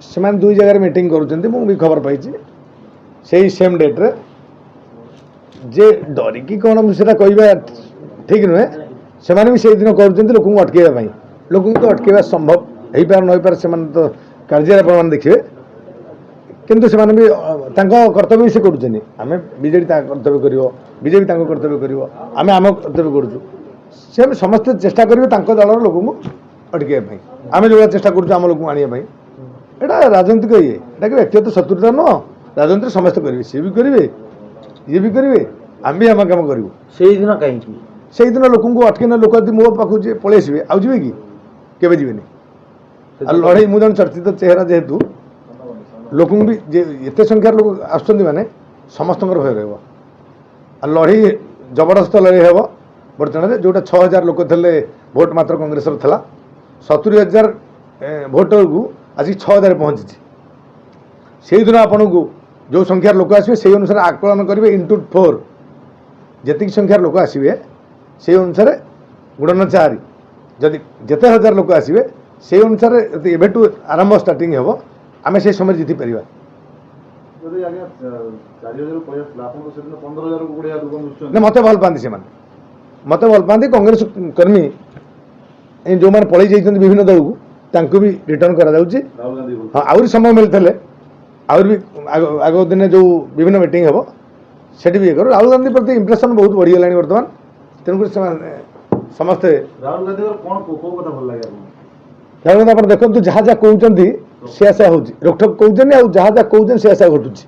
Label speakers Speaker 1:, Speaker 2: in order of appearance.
Speaker 1: से दुई जगह मीटिंग करुँच खबर पाई से सेम डेट्रे जे डरिकी कौन मुझे कह ठीक नुहे से भी से दिन कर लोक अटकैवाई लोक तो अटकैवा संभव हो पार न पारे से तो कार्य आप देखिए किंतु से भी कर्तव्य भी से करुँच आम बीजेडी कर्तव्य कर बीजेपी कर्तव्य कर आम आम कर्तव्य करुँ से समस्ते चेष्टा करेंगे दल लोक अटकैवाई आम जो चेष्टा करुँ लोक आने यहाँ राजनीतिक ये कि व्यक्तिगत शत्रुता नुह राजनीति समस्ते करेंगे सी भी करेंगे ये भी करेंगे आम भी आम कम करूँ
Speaker 2: से दिन कहीं
Speaker 1: से दिन लोक अटकन लोक यदि मो पाक पलि आसवे आउ जी कि जीवन लड़े मुझे चर्चित चेहरा जेहेतु लोक भी एत संख्यार लोक आसुच्च माने समस्त भय रहा लड़े जबरदस्त लड़े हे बर्तमान जोटा 6000 लोक थे भोट मात्र कांग्रेस था 70,000 भोटर को आज 6000 पहुँची से दिन आपन को जो संख्यार लोक आसवे से अनुसार आकलन करेंगे इंटू 4 जी संख्यार लोक आसवे से अनुसार गुणन 4 जदि जिते हजार लोक आसवे से अनुसार एवं आरंभ स्टार्टिंग हम आम से समय जीति पार ना मत भल पाती से मत भल पाती कांग्रेस कर्मी जो मैंने पलि जाइए विभिन्न दल को भी रिटर्न करा आउरी समय मिलते आउरी आग दिन जो विभिन्न मीटिंग हम से भी कर राहुल गांधी प्रति इंप्रेशन बहुत बढ़ीगला बर्तमान तेणुक समस्ते
Speaker 3: राहुल गांधी कथा भल लगे
Speaker 1: राहुल गांधी आप देखो जहाँ जहाँ कहते सी आशा हो रोकठोक कहते जहाँ जहाँ कहते सी आशा घटुची